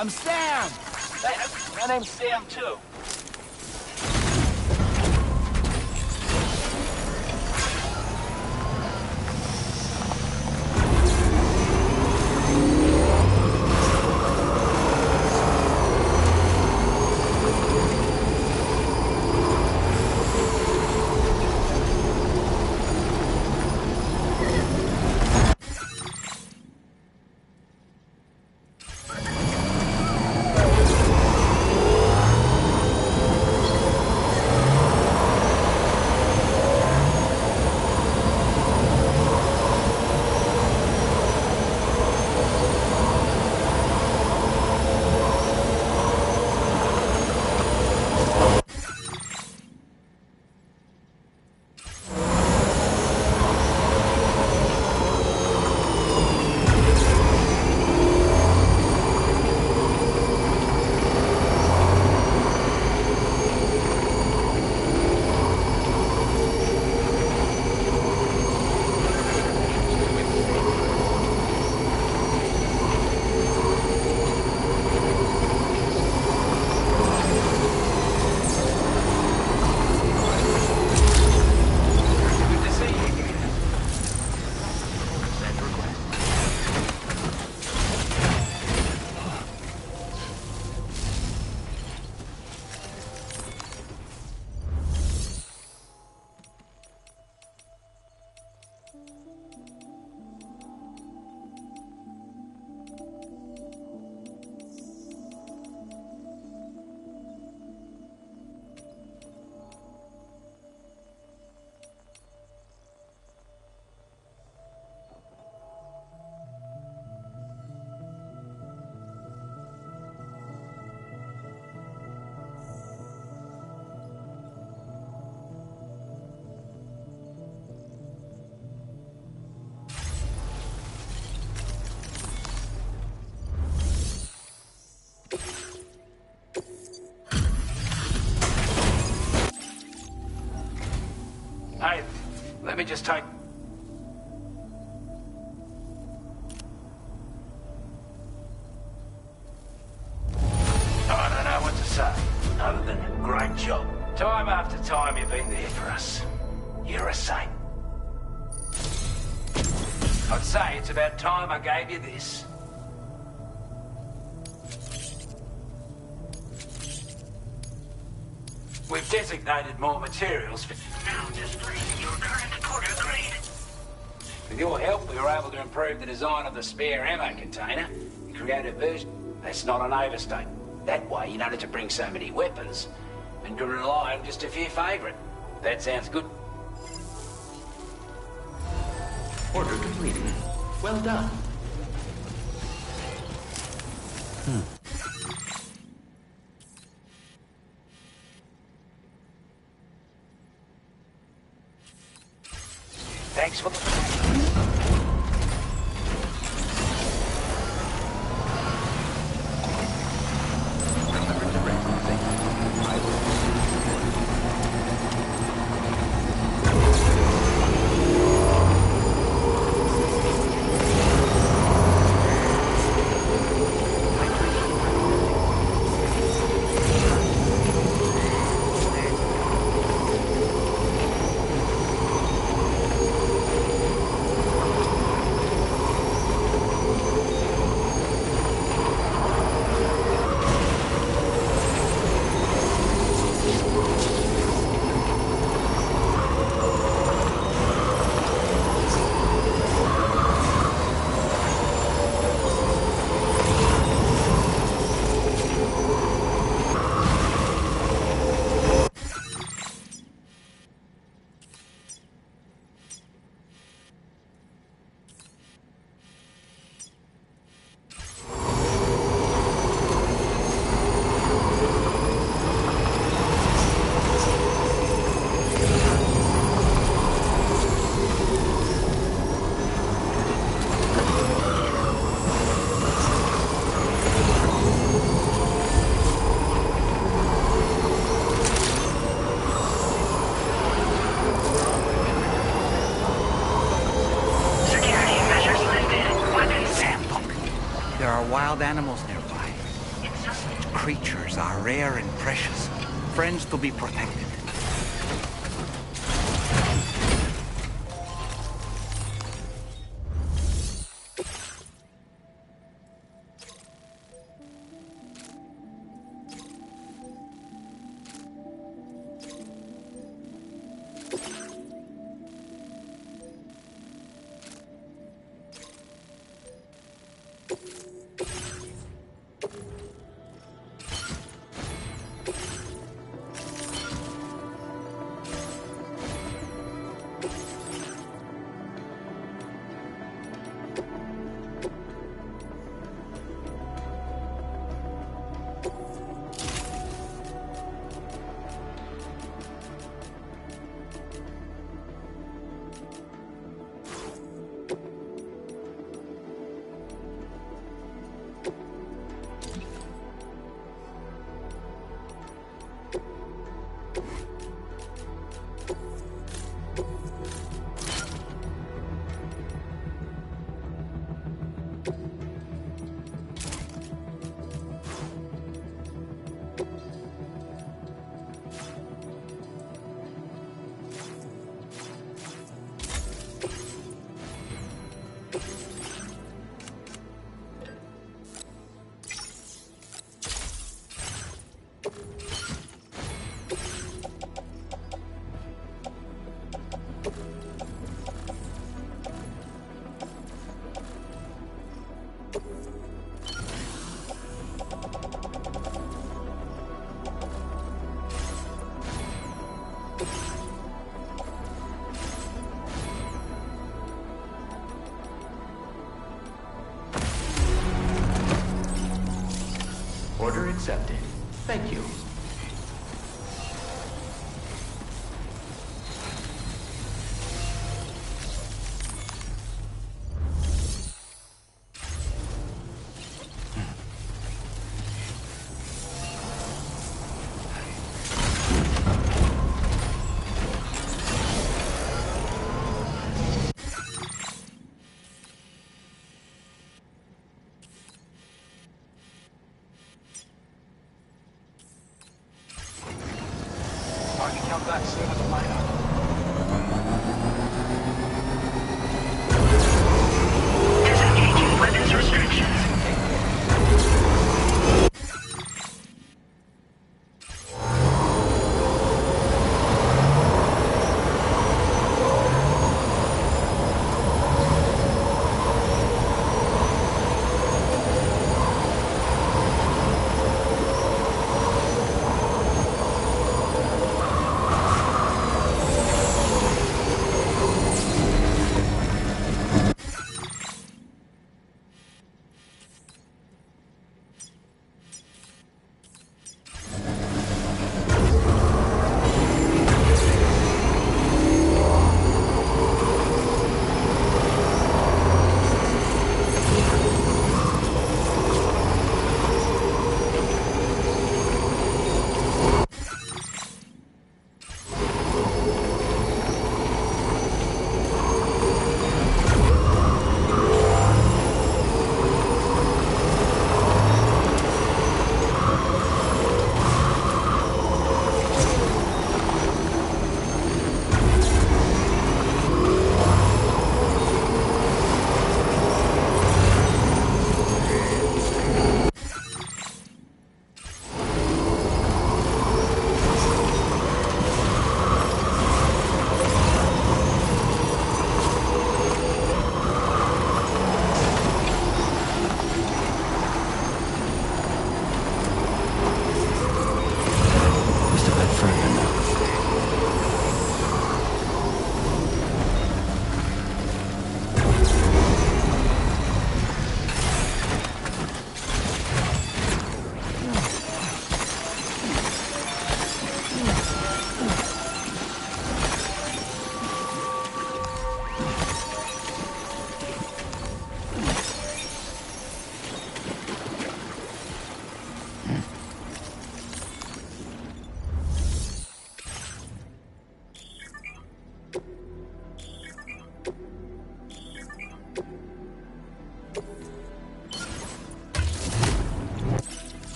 I'm Sam! My name's Sam, too. Hey, let me just take... I don't know what to say, other than great job. Time after time you've been there for us. You're a saint. I'd say it's about time I gave you this. We've designated more materials for... Now just read your current order grade. With your help, we were able to improve the design of the spare ammo container and create a version that's not an overstatement. That way, you don't have to bring so many weapons and can rely on just a few favourite. That sounds good. Order completed. Well done. Thanks for the... Remember to rest. Thank you. I will. There are wild animals nearby. Suspect. Creatures are rare and precious. Friends to be protected. Order accepted. Thank you. Target count back sooner than later. Disengaging weapons restrictions.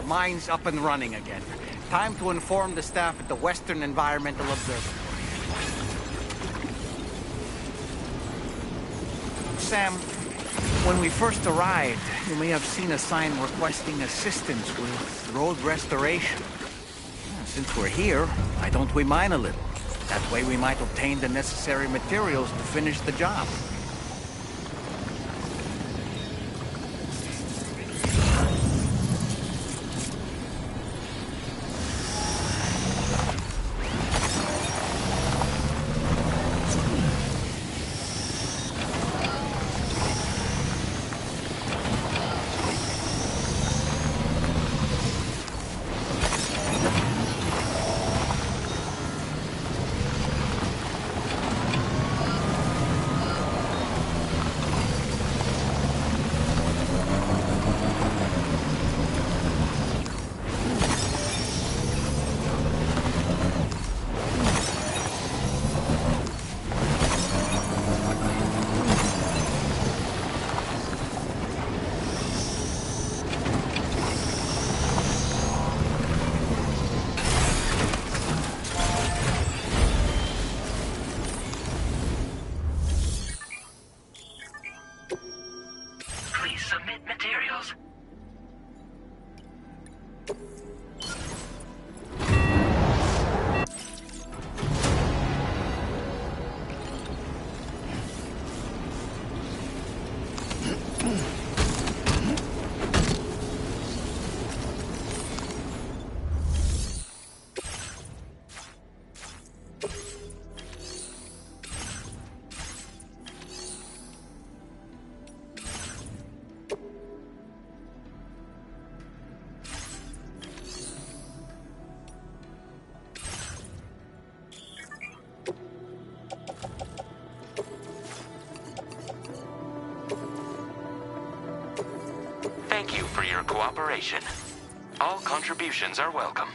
The mine's up and running again. Time to inform the staff at the Western Environmental Observatory. Sam, when we first arrived, you may have seen a sign requesting assistance with road restoration. Since we're here, why don't we mine a little? That way we might obtain the necessary materials to finish the job. Please submit materials. Thank you for your cooperation. All contributions are welcome.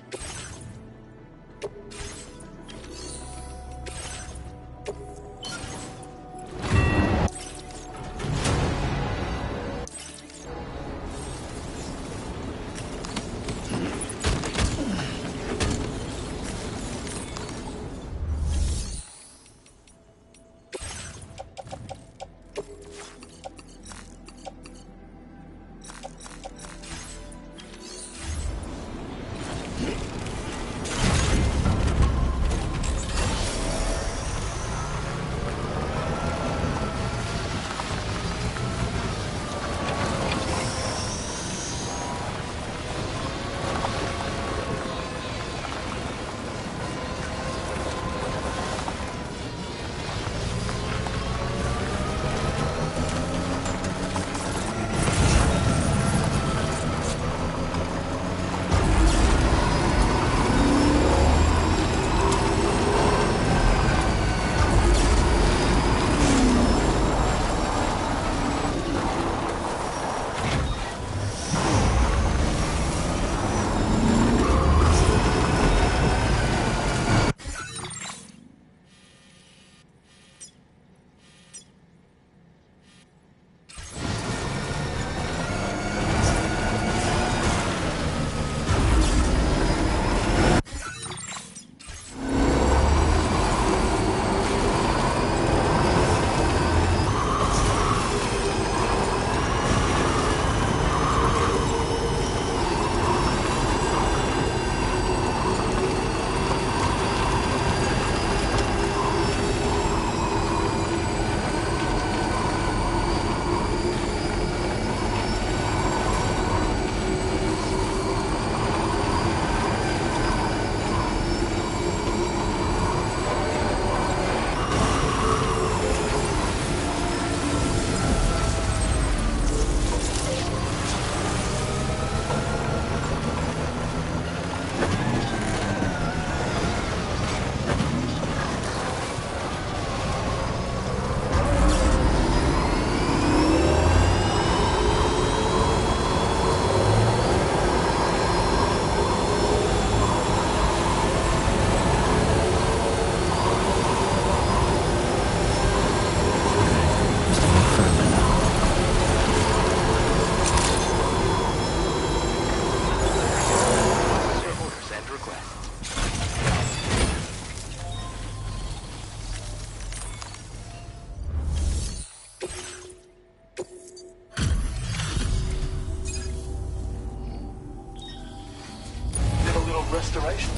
restoration.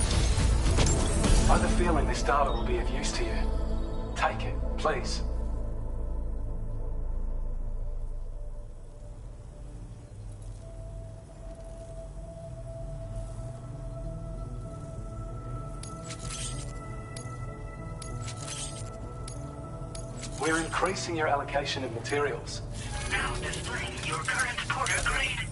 I have a feeling this data will be of use to you. Take it, please. We're increasing your allocation of materials. Now displaying your current porter grade.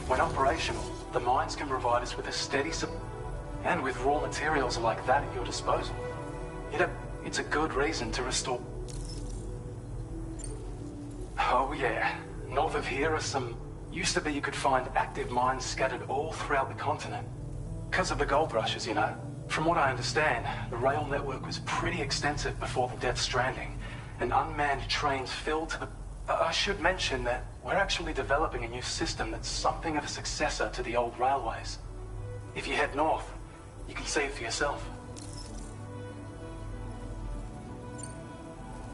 When operational, the mines can provide us with a steady supply, and with raw materials like that at your disposal. It's a good reason to restore. Oh yeah, north of here are some... Used to be you could find active mines scattered all throughout the continent. Because of the gold rushes, you know. From what I understand, the rail network was pretty extensive before the Death Stranding, and unmanned trains filled to the... I should mention that we're actually developing a new system that's something of a successor to the old railways. If you head north, you can see it for yourself.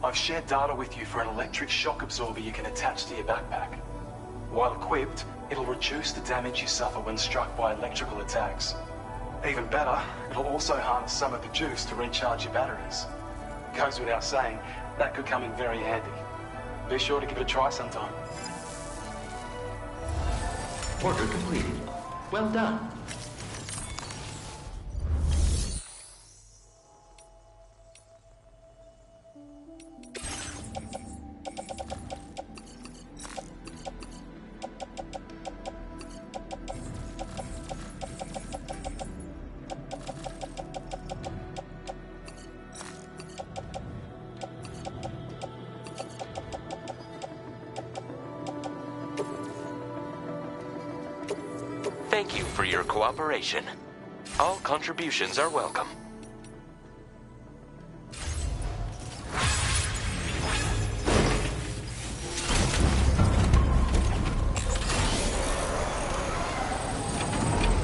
I've shared data with you for an electric shock absorber you can attach to your backpack. While equipped, it'll reduce the damage you suffer when struck by electrical attacks. Even better, it'll also harness some of the juice to recharge your batteries. Goes without saying, that could come in very handy. Be sure to give it a try sometime. Order completed. Well done. Thank you for your cooperation. All contributions are welcome.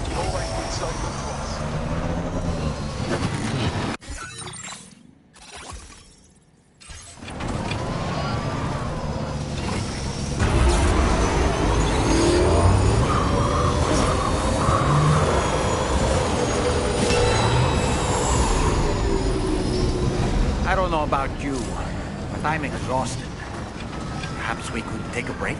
You've always been so good to us. I don't know about you, but I'm exhausted. Perhaps we could take a break?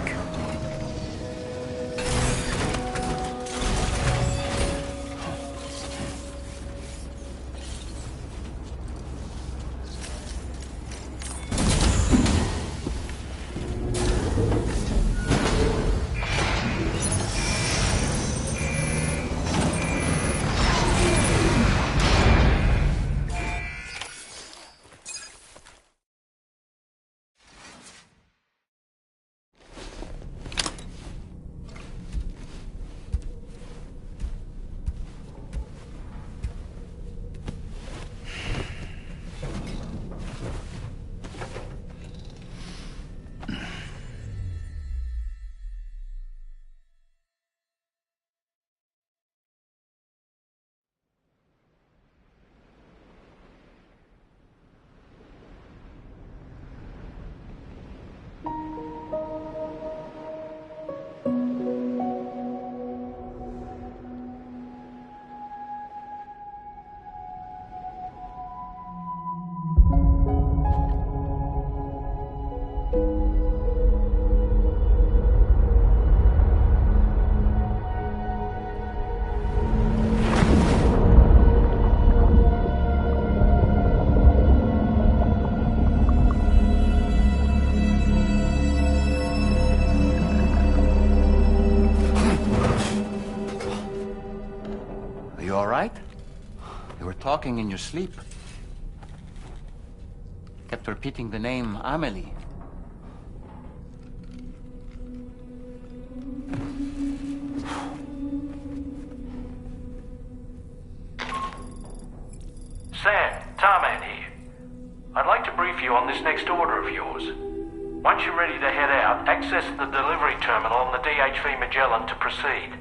You all right? You were talking in your sleep. Kept repeating the name Amelie. Sam, Tarman here. I'd like to brief you on this next order of yours. Once you're ready to head out, access the delivery terminal on the DHV Magellan to proceed.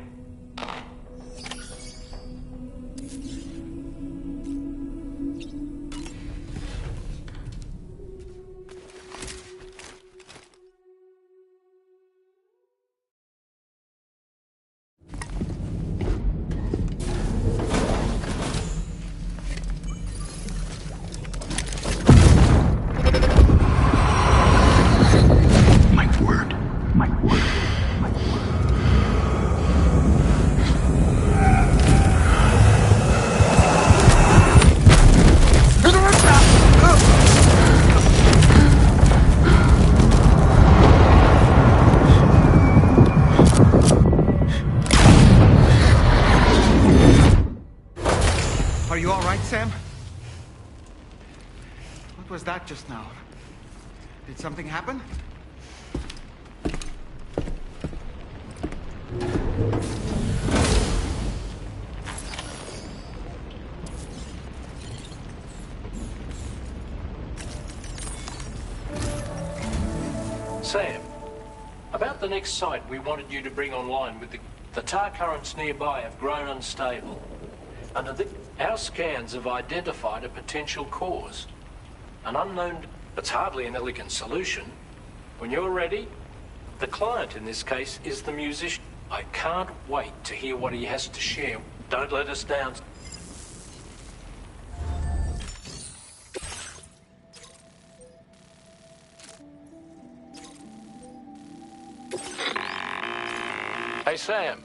you all right, Sam? What was that just now? Did something happen? Sam, about the next site we wanted you to bring online with the tar currents nearby have grown unstable. Our scans have identified a potential cause. An unknown... It's hardly an elegant solution. When you're ready, the client in this case is the musician. I can't wait to hear what he has to share. Don't let us down. Hey Sam,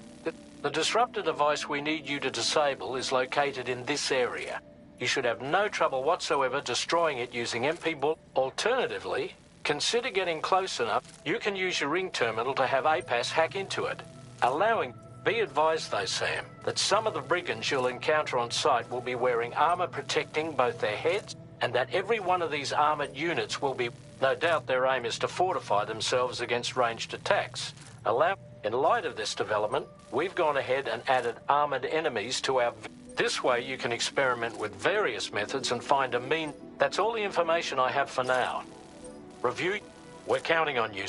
the disruptor device we need you to disable is located in this area. You should have no trouble whatsoever destroying it using MP Bull. Alternatively, consider getting close enough. You can use your ring terminal to have APAS hack into it, allowing... Be advised though, Sam, that some of the brigands you'll encounter on site will be wearing armor protecting both their heads, and that every one of these armored units will be... No doubt their aim is to fortify themselves against ranged attacks. In light of this development, we've gone ahead and added armored enemies to our... This way you can experiment with various methods and find a mean... That's all the information I have for now. Review... We're counting on you.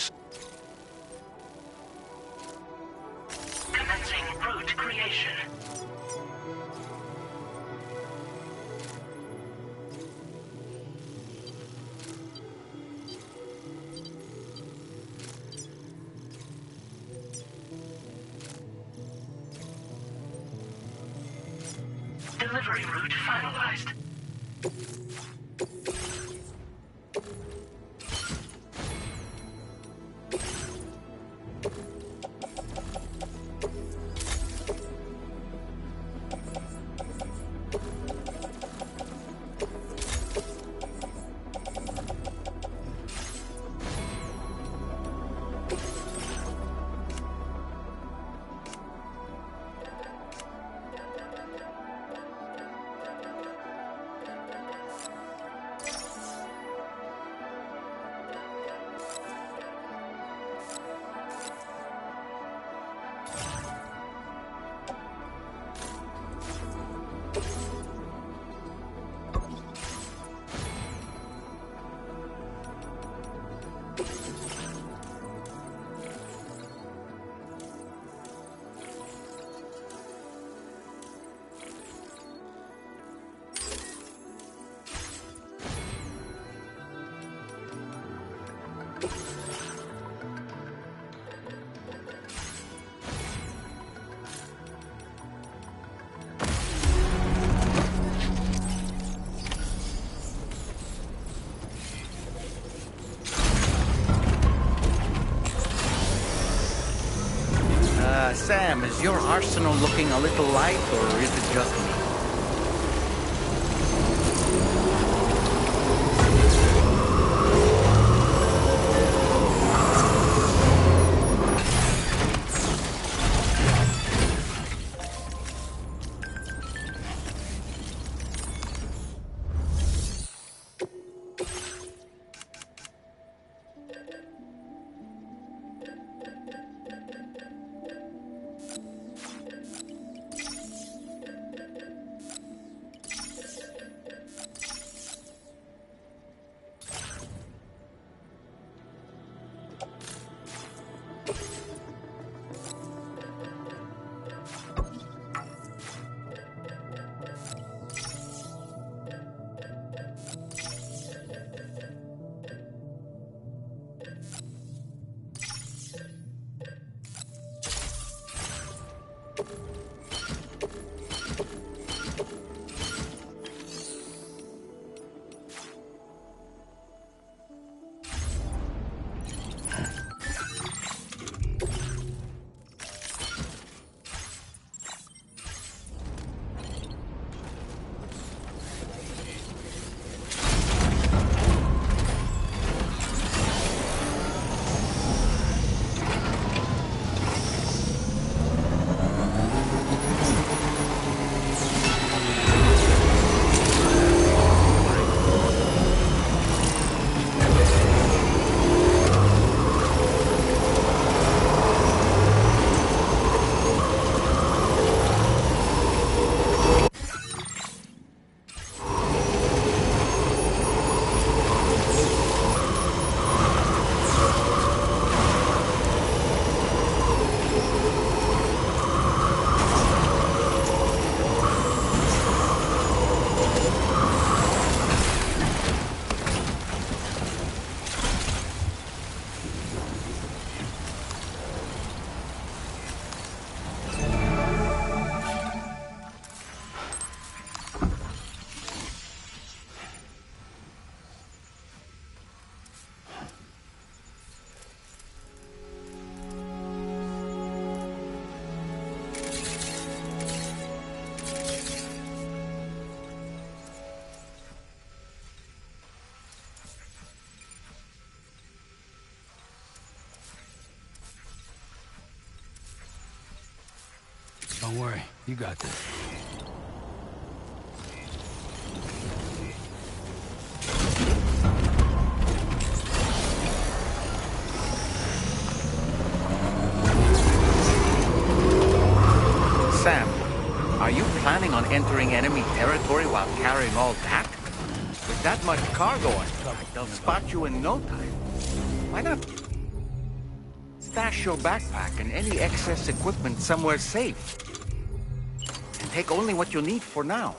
Commencing route creation. Delivery route finalized. Sam, is your arsenal looking a little light, or is it just me? Don't worry, you got this. Sam, are you planning on entering enemy territory while carrying all that? With that much cargo on top, they'll spot you in no time. Why not stash your backpack and any excess equipment somewhere safe? And take only what you need for now.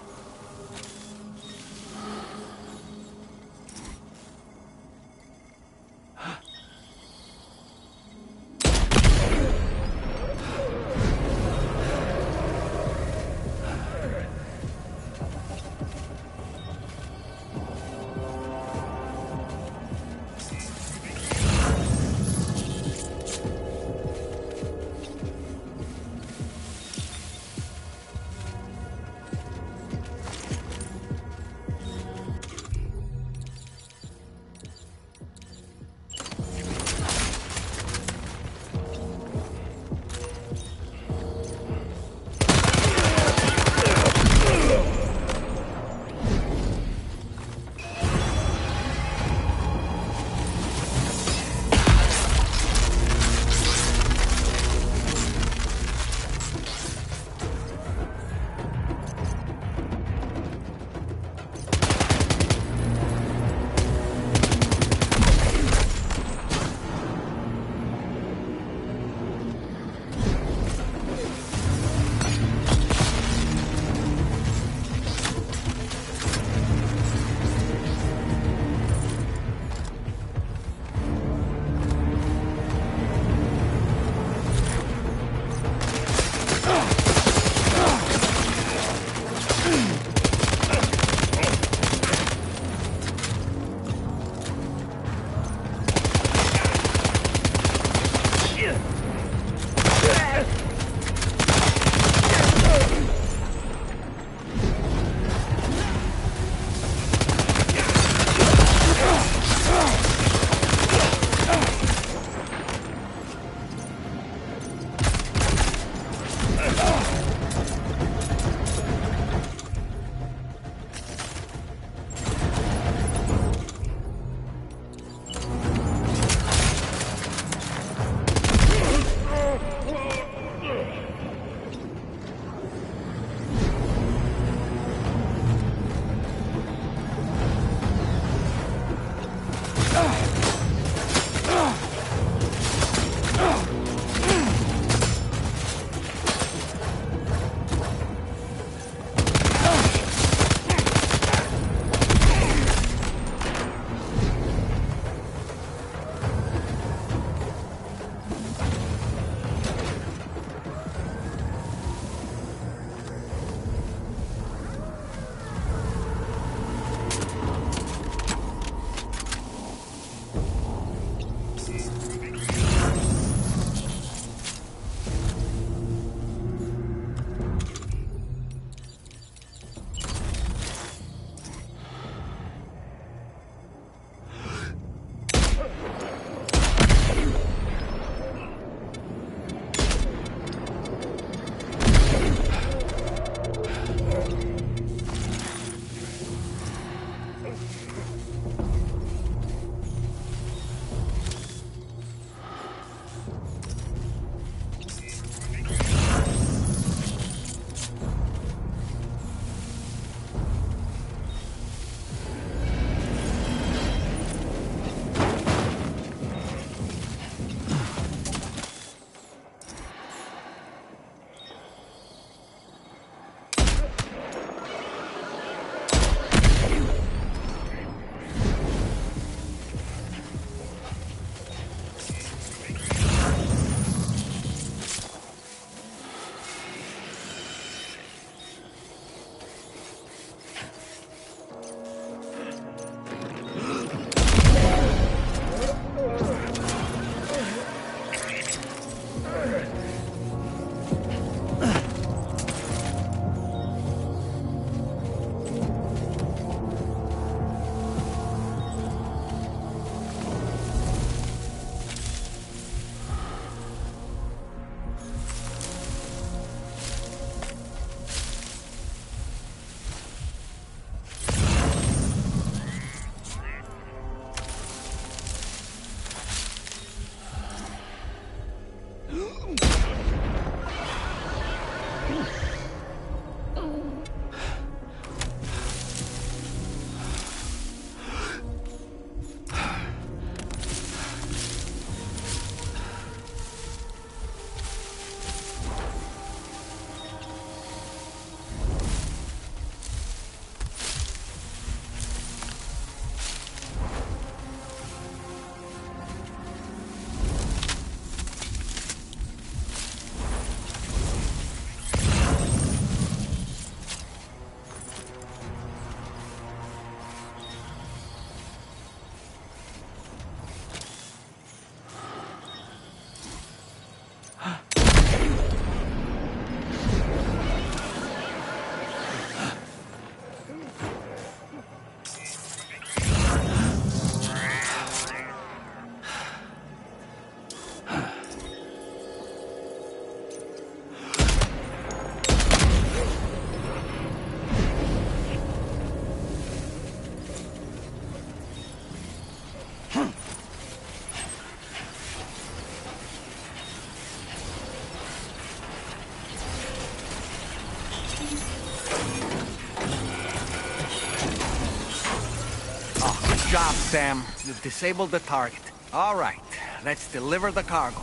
Good job, Sam. You've disabled the target. All right, let's deliver the cargo.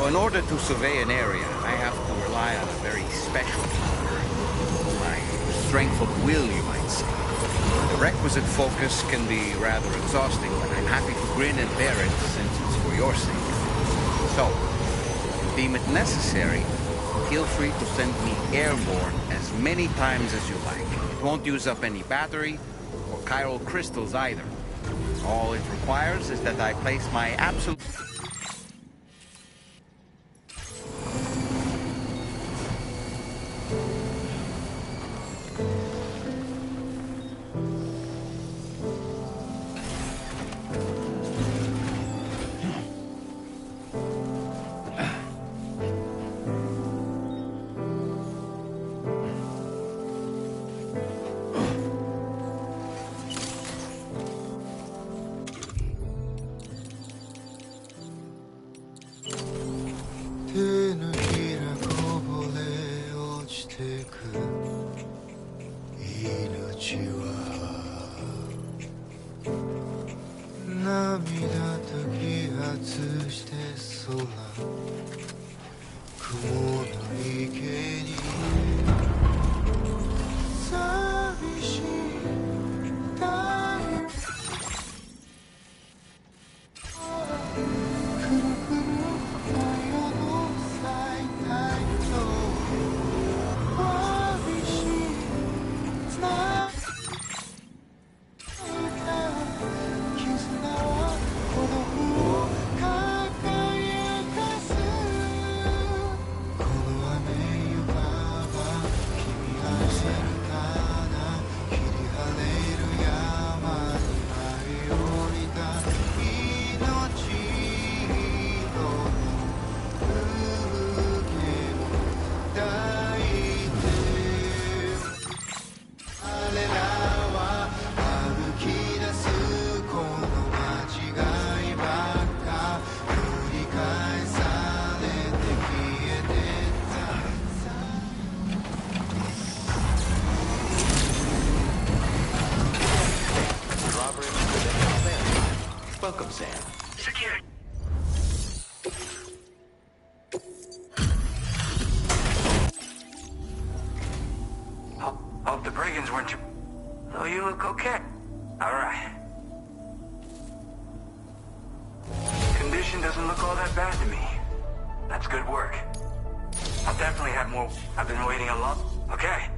In order to survey an area, I have to rely on a very special power. My strength of will, you might say. The requisite focus can be rather exhausting, but I'm happy to grin and bear it since it's for your sake. So, if you deem it necessary, feel free to send me airborne as many times as you like. It won't use up any battery or chiral crystals either. All it requires is that I place my absolute... Welcome, Sam. Secured. Hope the brigands weren't too... Oh, you look okay. All right. Condition doesn't look all that bad to me. That's good work. I'll definitely have more... I've been waiting a lot. Okay.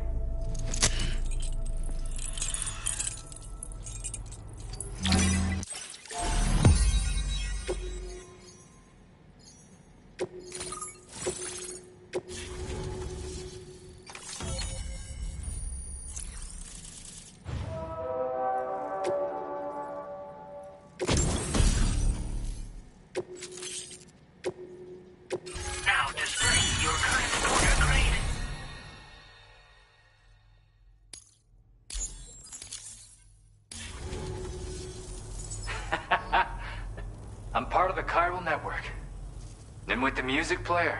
Now displaying your current order grade. I'm part of the chiral network. Then with the music player.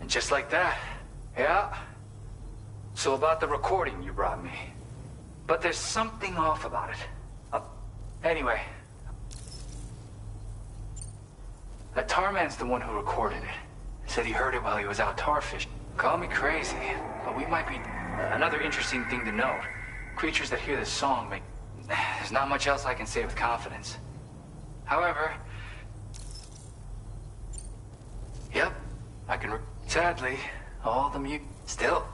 And just like that. Yeah. So about the recording you brought me. But there's something off about it. Anyway. That tarman's the one who recorded it. Said he heard it while he was out tar fishing. Call me crazy, but we might be... Another interesting thing to note. Creatures that hear this song make... There's not much else I can say with confidence. However... Yep, I can... Sadly, all the mute... Still,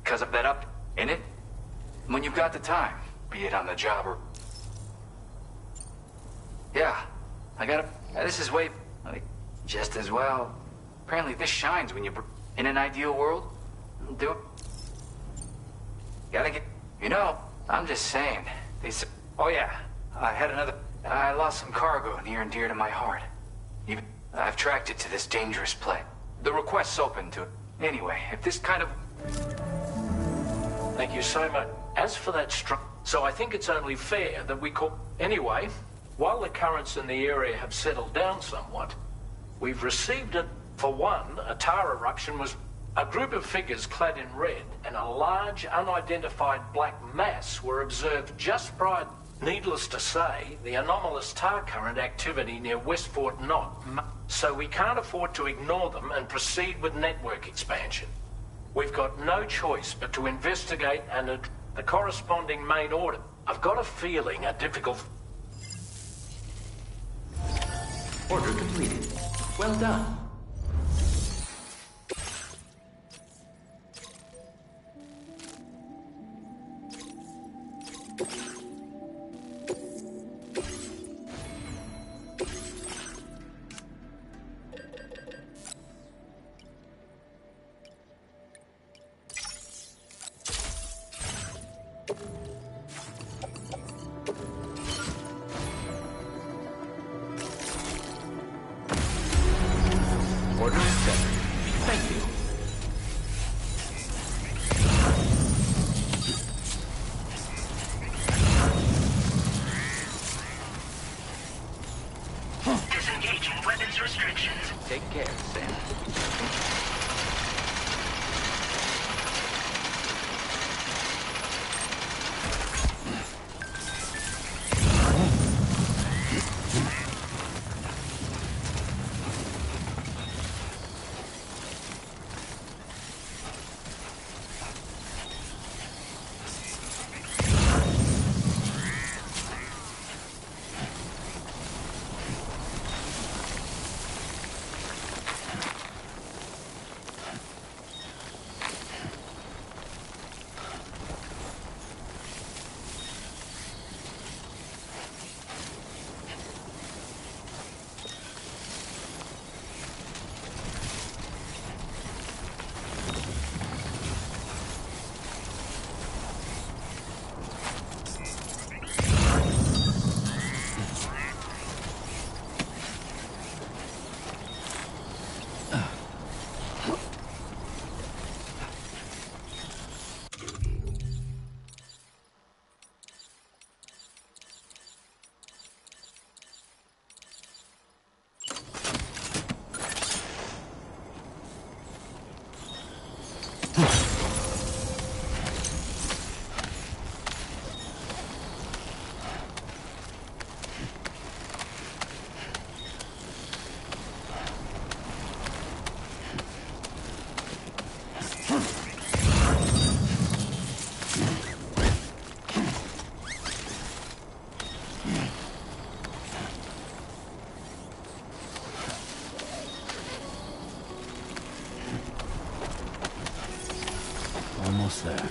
because of that up in it. When you've got the time, be it on the job or... Yeah, I gotta... This is way... Just as well. Apparently this shines when you're... In an ideal world, do it. Gotta get... You know, I'm just saying. Oh yeah, I lost some cargo near and dear to my heart. Even... I've tracked it to this dangerous place. The request's open to it. Anyway, if this kind of... Thank you so much. As for that so I think it's only fair that we call... Anyway, while the currents in the area have settled down somewhat, we've received it. For one, a tar eruption was a group of figures clad in red and a large unidentified black mass were observed just prior. Needless to say, the anomalous tar current activity near West Fort Knot, so we can't afford to ignore them and proceed with network expansion. We've got no choice but to investigate and the corresponding main order. I've got a feeling a difficult... Order completed. Well done. Order accepted. Thank you. Disengaging weapons restrictions. Take care, Sam. almost there.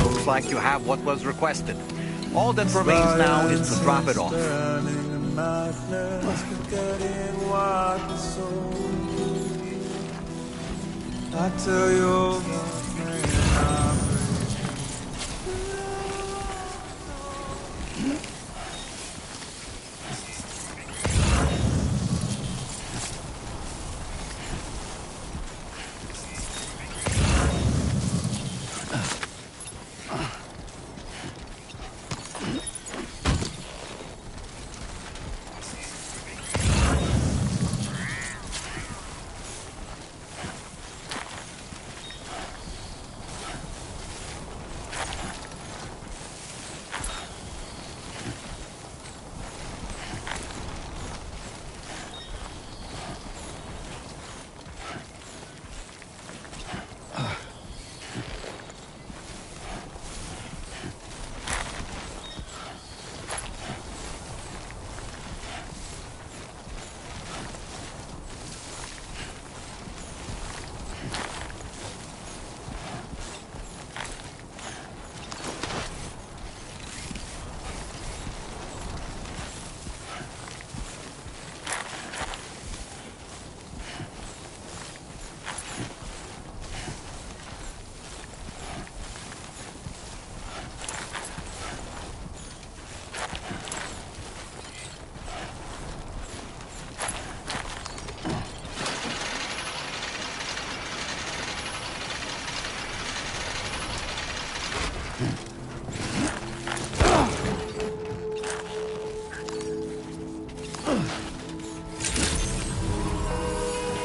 Looks like you have what was requested. All that remains now is to drop it off. I tell you,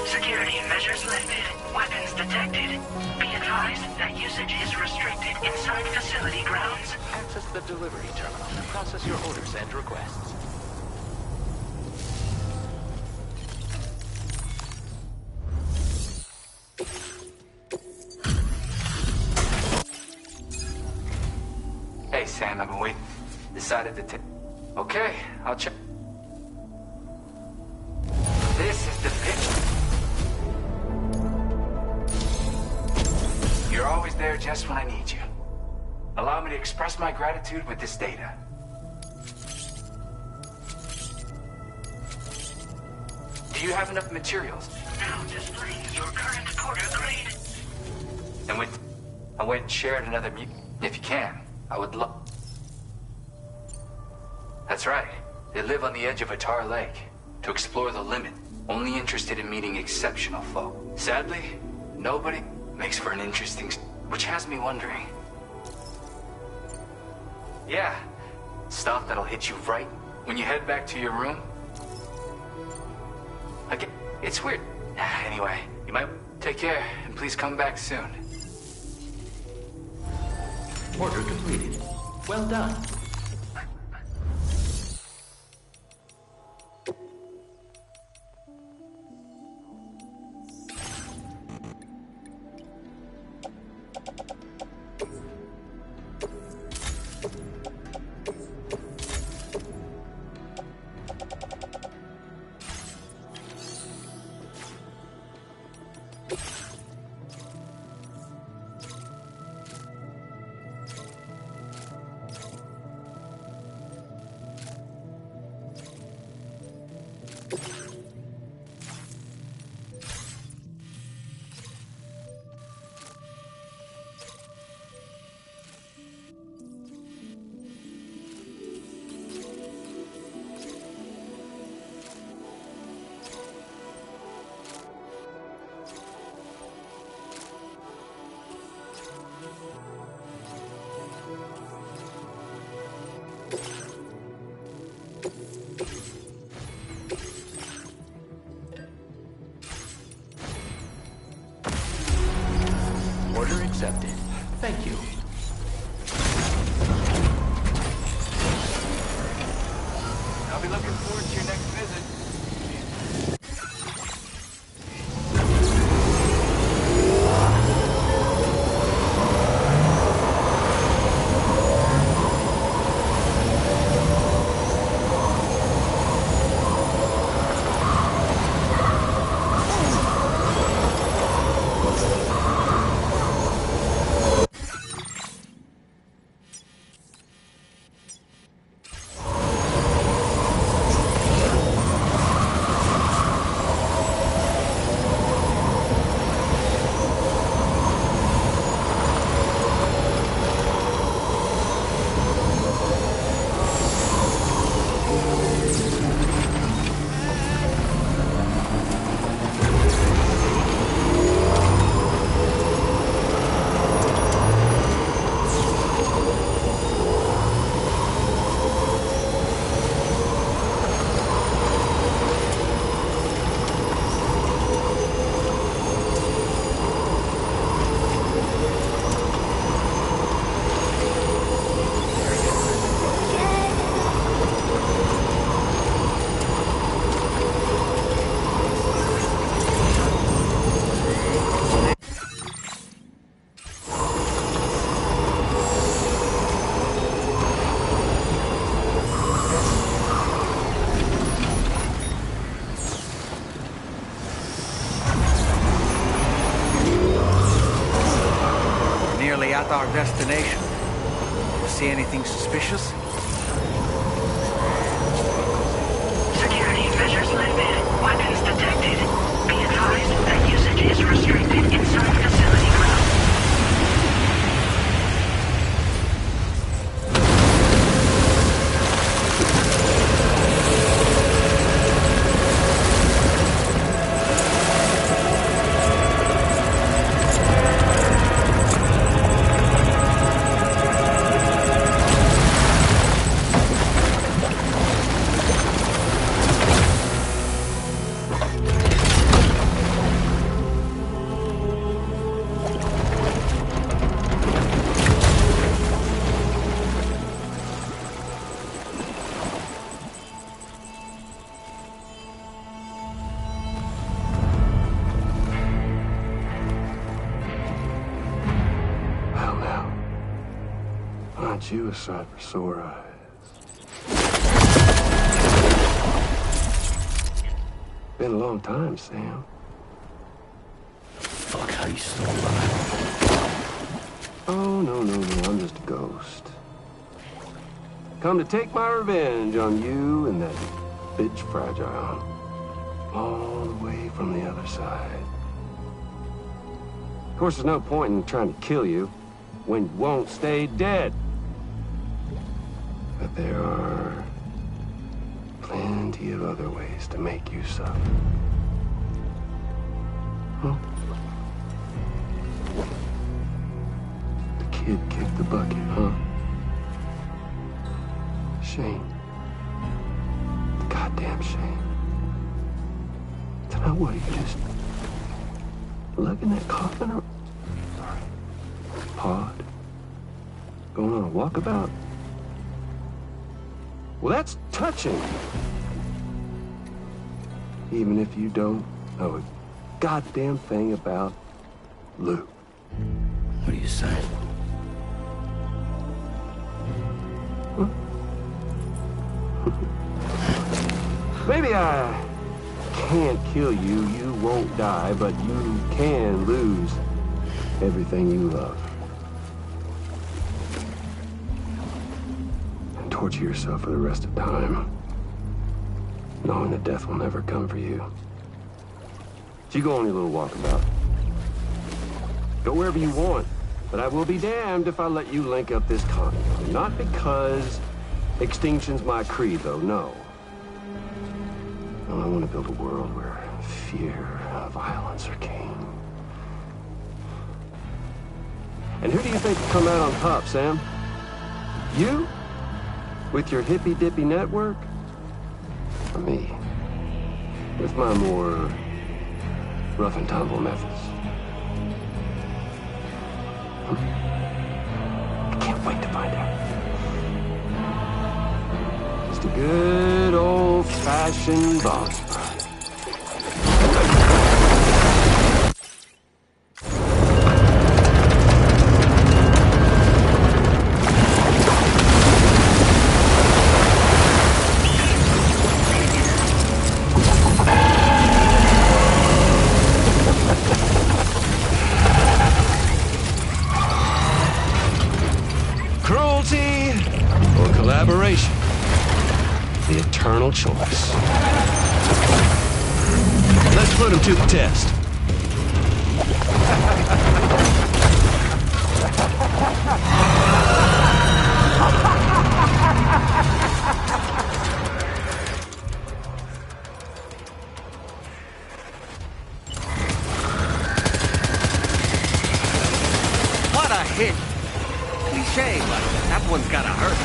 Security measures lifted. Weapons detected. Be advised that usage is restricted inside facility grounds. Access the delivery terminal to process your orders and requests. Hey, Sam, I've been waiting. Decided to take... Okay, I'll check. This is the pitch. You're always there just when I need you. Allow me to express my gratitude with this data. Do you have enough materials? Now displaying your current quarter grade. And I went and shared another if you can, I would love... That's right. They live on the edge of a tar lake. To explore the limit. Only interested in meeting exceptional folk. Sadly, nobody makes for an interesting... Which has me wondering... Yeah. Stuff that'll hit you right when you head back to your room. Again, it's weird. Anyway, you might take care, and please come back soon. Order completed. Well done. Order accepted. Thank you. I'll be looking forward to your next visit. destination. See anything suspicious? Security measures lifted. Weapons detected. Be advised that usage is restricted inside facility grounds. Aren't you a sight for sore eyes? Been a long time, Sam. Fuck, how you still alive? Oh, no, I'm just a ghost. Come to take my revenge on you and that bitch Fragile. All the way from the other side. Of course, there's no point in trying to kill you when you won't stay dead. But there are plenty of other ways to make you suffer. Huh? The kid kicked the bucket, huh? Shame. Goddamn shame. So now what, you just lugging that coffin or pod? Going on a walkabout? Well, that's touching. Even if you don't know a goddamn thing about Lou. What are you saying? Huh? Maybe I can't kill you, you won't die, but you can lose everything you love. And torture yourself for the rest of time, knowing that death will never come for you. So you go on your little walkabout. Go wherever you want, but I will be damned if I let you link up this continent. Not because extinction's my creed, though, no. No, I want to build a world where fear and violence are king. And who do you think will come out on top, Sam? You? With your hippy-dippy network? Or me? With my more rough and tumble methods? I can't wait to find out. Just a good old-fashioned boss fight. Cruelty or collaboration? The eternal choice. Let's put him to the test. What a hit! Cliche, but that one's gotta hurt.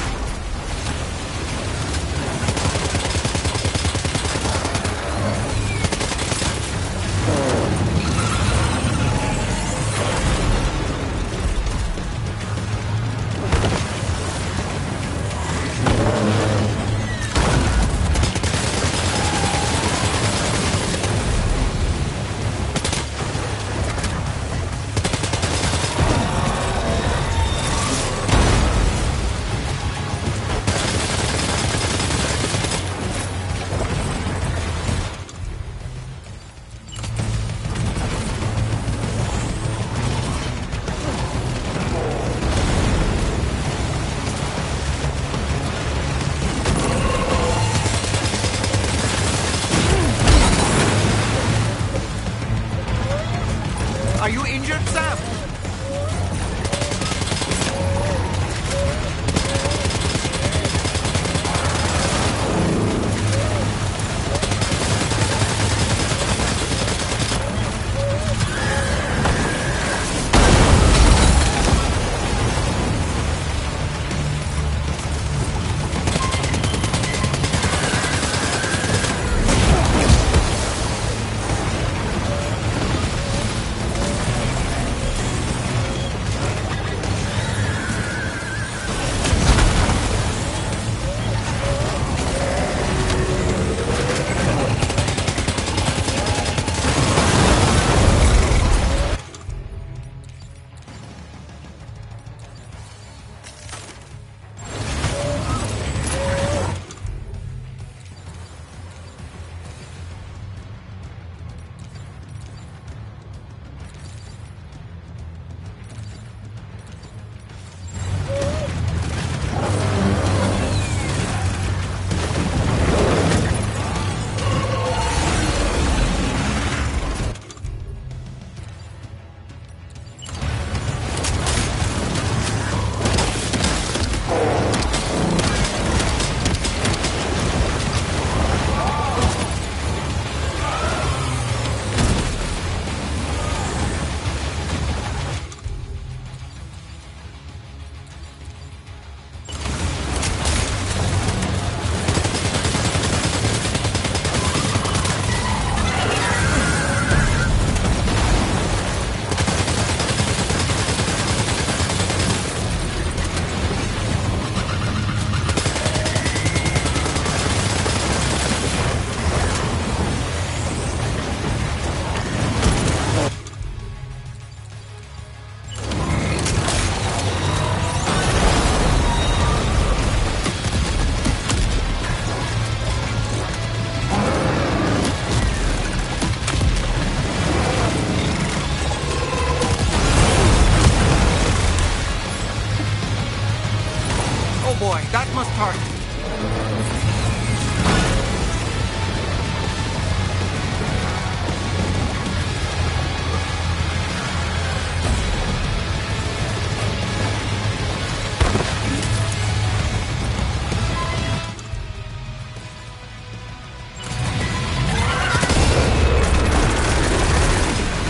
target.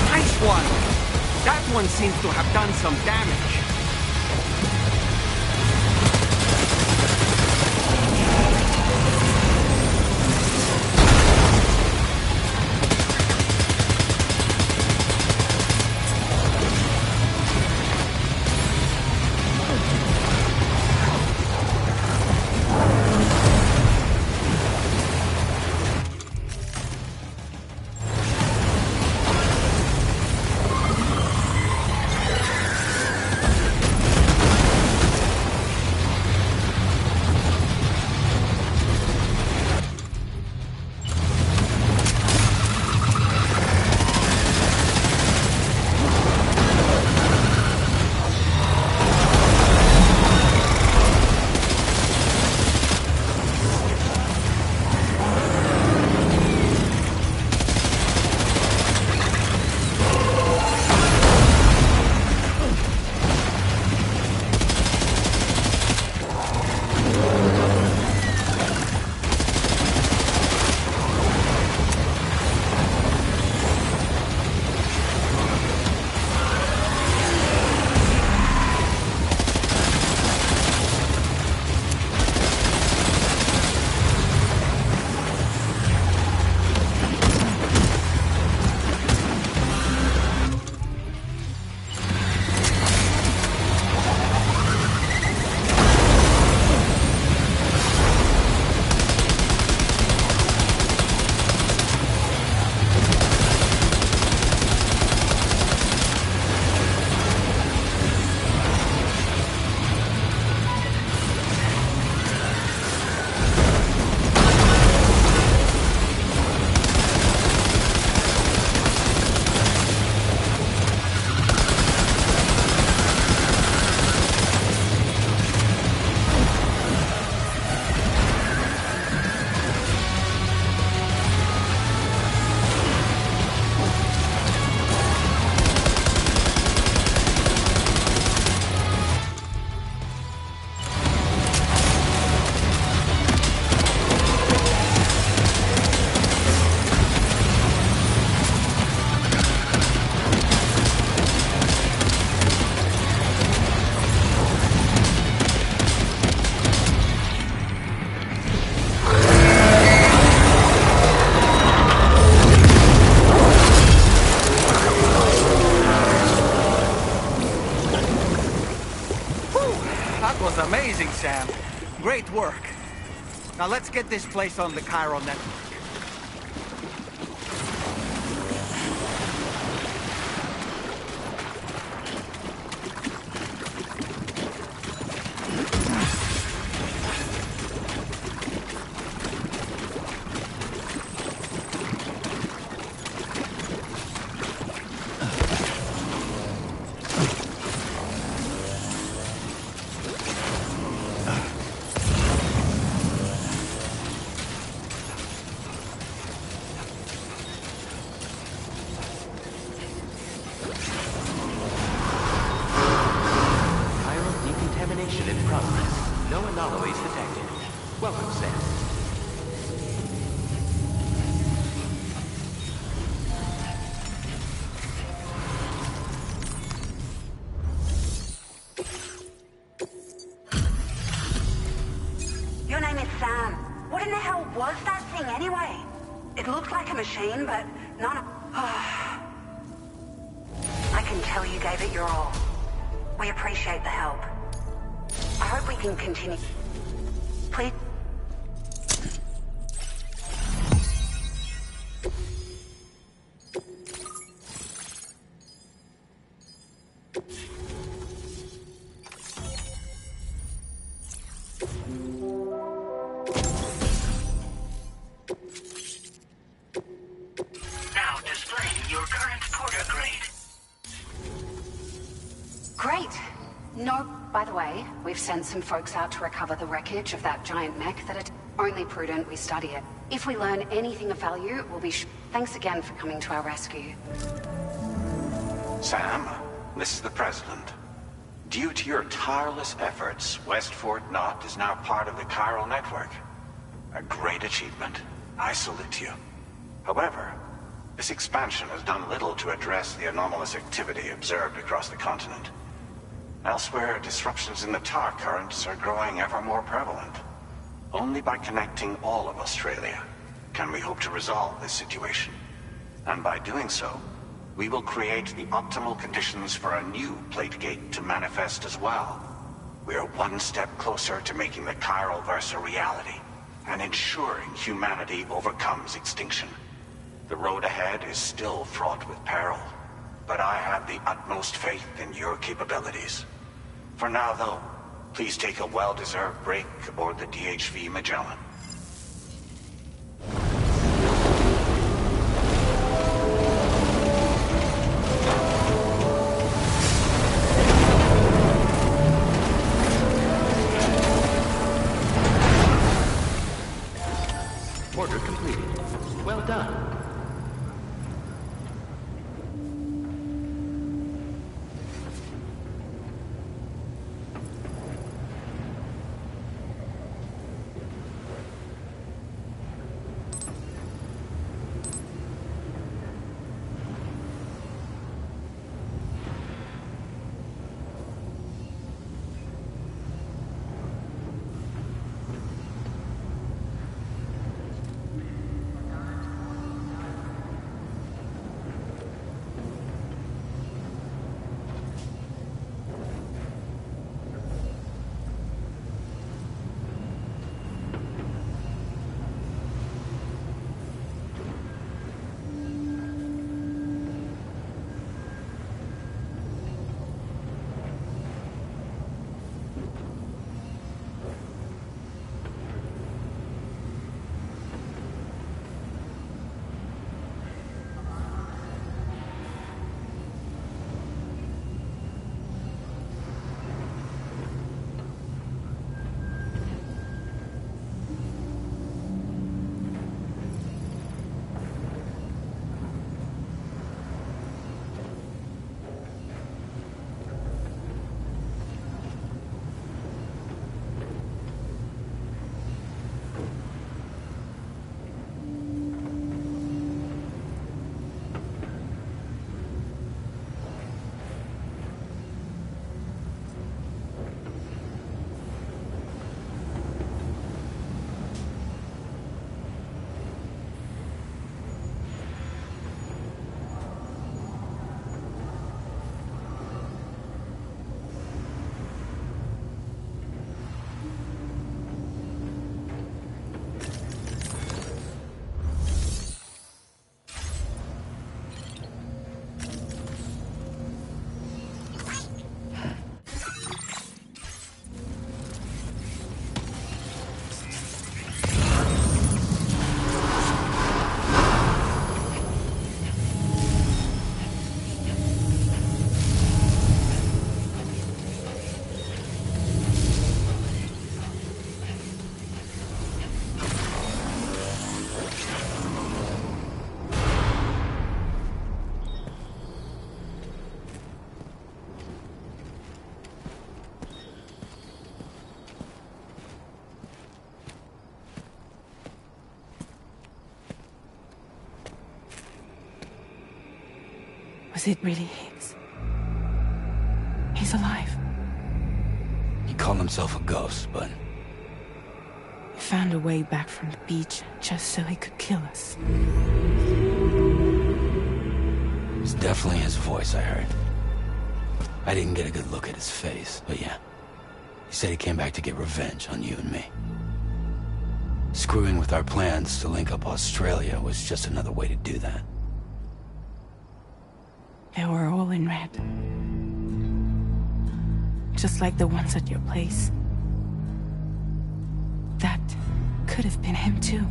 Nice one! That one seems to have done some damage. That was amazing, Sam. Great work. Now let's get this place on the Chiral network. Your name is Sam. What in the hell was that thing anyway? It looked like a machine, but none of... I can tell you gave it your all. We appreciate the help. I hope we can continue. Please... Now displaying your current porter grade. Great. No By the way, we've sent some folks out to recover the wreckage of that giant mech that it's only prudent we study it. If we learn anything of value, we'll be Thanks again for coming to our rescue. Sam, this is the President. Due to your tireless efforts, West Fort Knot is now part of the chiral network. A great achievement. I salute you. However, this expansion has done little to address the anomalous activity observed across the continent. Elsewhere, disruptions in the tar currents are growing ever more prevalent. Only by connecting all of Australia can we hope to resolve this situation. And by doing so, we will create the optimal conditions for a new Plategate to manifest as well. We are one step closer to making the chiral verse a reality, and ensuring humanity overcomes extinction. The road ahead is still fraught with peril, but I have the utmost faith in your capabilities. For now, though, please take a well-deserved break aboard the DHV Magellan. Order completed. Well done. Was it really Higgs? He's alive. He called himself a ghost, but... He found a way back from the beach just so he could kill us. It was definitely his voice I heard. I didn't get a good look at his face, but yeah. He said he came back to get revenge on you and me. Screwing with our plans to link up Australia was just another way to do that. They were all in red. Just like the ones at your place. That could have been him too.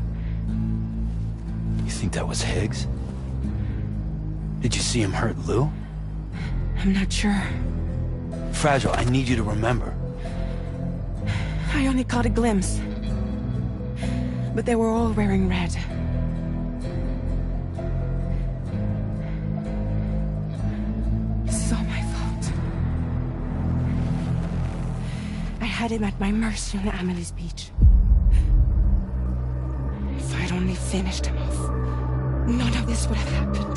You think that was Higgs? Did you see him hurt Lou? I'm not sure. Fragile, I need you to remember. I only caught a glimpse. But they were all wearing red. This is all my fault. I had him at my mercy on Amelie's beach. If I'd only finished him off, none of this would have happened.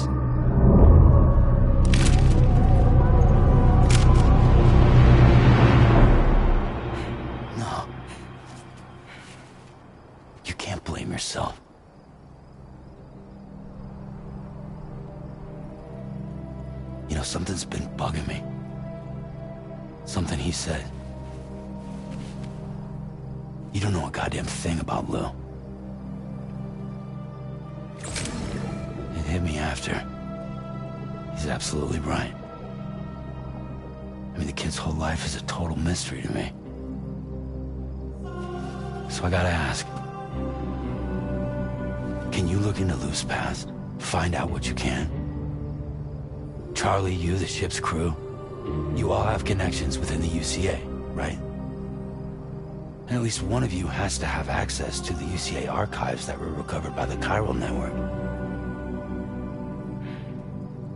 No. You can't blame yourself. You know, something's been bugging me. Something he said. You don't know a goddamn thing about Lou. It hit me after. He's absolutely right. I mean, the kid's whole life is a total mystery to me. So I gotta ask. Can you look into Lou's past? Find out what you can? Charlie, you, the ship's crew, you all have connections within the UCA, right? And at least one of you has to have access to the UCA archives that were recovered by the Chiral Network.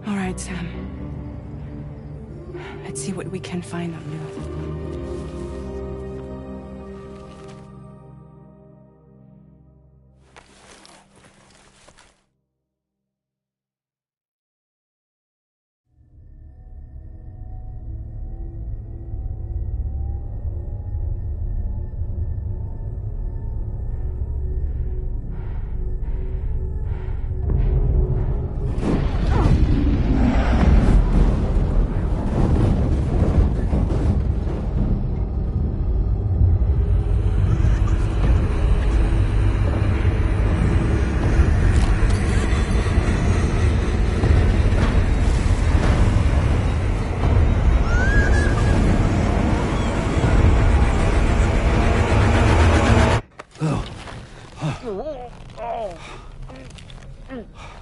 All right, Sam. Let's see what we can find on Lou.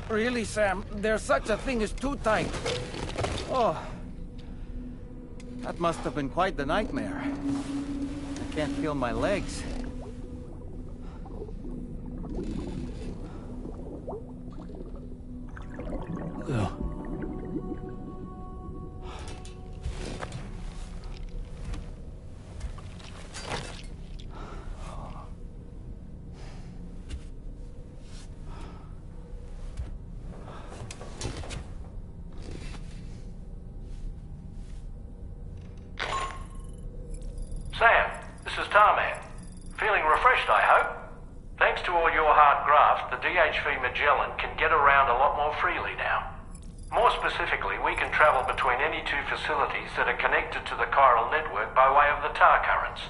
Really, Sam, there's such a thing as too tight. Oh. That must have been quite the nightmare. I can't feel my legs. Lou. Sam, this is Tarman. Feeling refreshed, I hope? Thanks to all your hard graft, the DHV Magellan can get around a lot more freely now. More specifically, we can travel between any two facilities that are connected to the chiral network by way of the tar currents.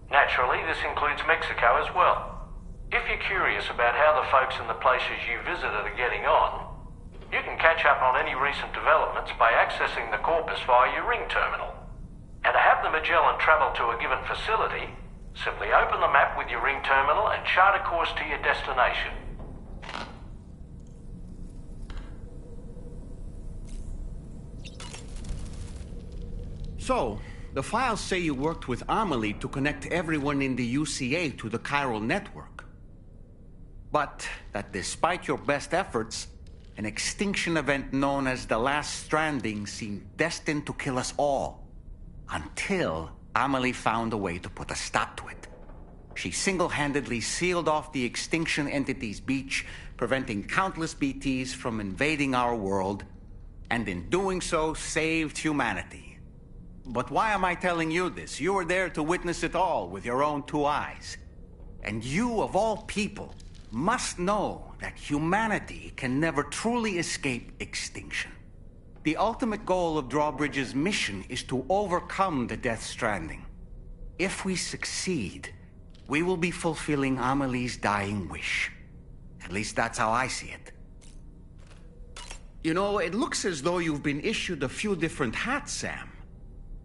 Naturally, this includes Mexico as well. If you're curious about how the folks in the places you visited are getting on, you can catch up on any recent developments by accessing the corpus via your ring terminal. And to have the Magellan travel to a given facility, simply open the map with your ring terminal and chart a course to your destination. So, the files say you worked with Amelie to connect everyone in the UCA to the chiral network. But that despite your best efforts, an extinction event known as the Last Stranding seemed destined to kill us all. Until Amelie found a way to put a stop to it. She single-handedly sealed off the extinction entity's beach, preventing countless BTs from invading our world, and in doing so, saved humanity. But why am I telling you this? You were there to witness it all with your own two eyes. And you, of all people, must know that humanity can never truly escape extinction. The ultimate goal of Drawbridge's mission is to overcome the Death Stranding. If we succeed, we will be fulfilling Amelie's dying wish. At least that's how I see it. You know, it looks as though you've been issued a few different hats, Sam.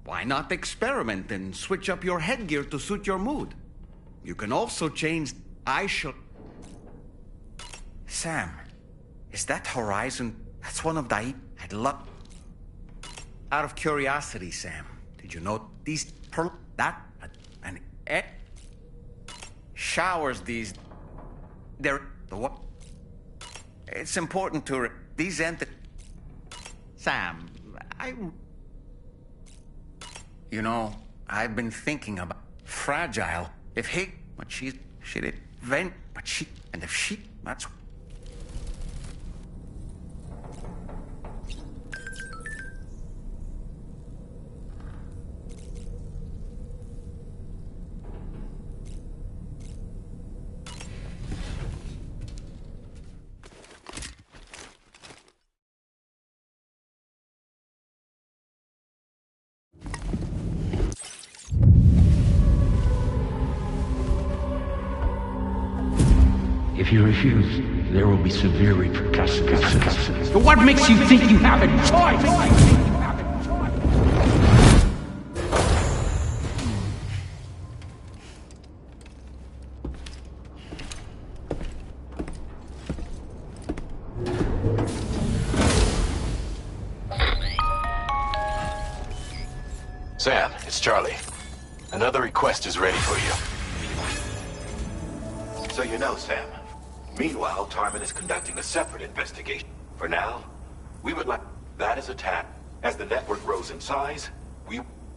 Why not experiment and switch up your headgear to suit your mood? You can also change... Sam, is that Horizon? That's one of the... I'd love... Out of curiosity, Sam, did you note these that and showers these... They're... The what? It's important to... These Sam, You know, I've been thinking about... Fragile. If he... But she did... But she... And if she... That's... If you refuse, there will be severe repercussions. But what makes you think you have a choice? Sam, it's Charlie. Another request is ready for you. So you know, Sam. Meanwhile, Tarman is conducting a separate investigation. For now, we would like that as a task. As the network grows in size,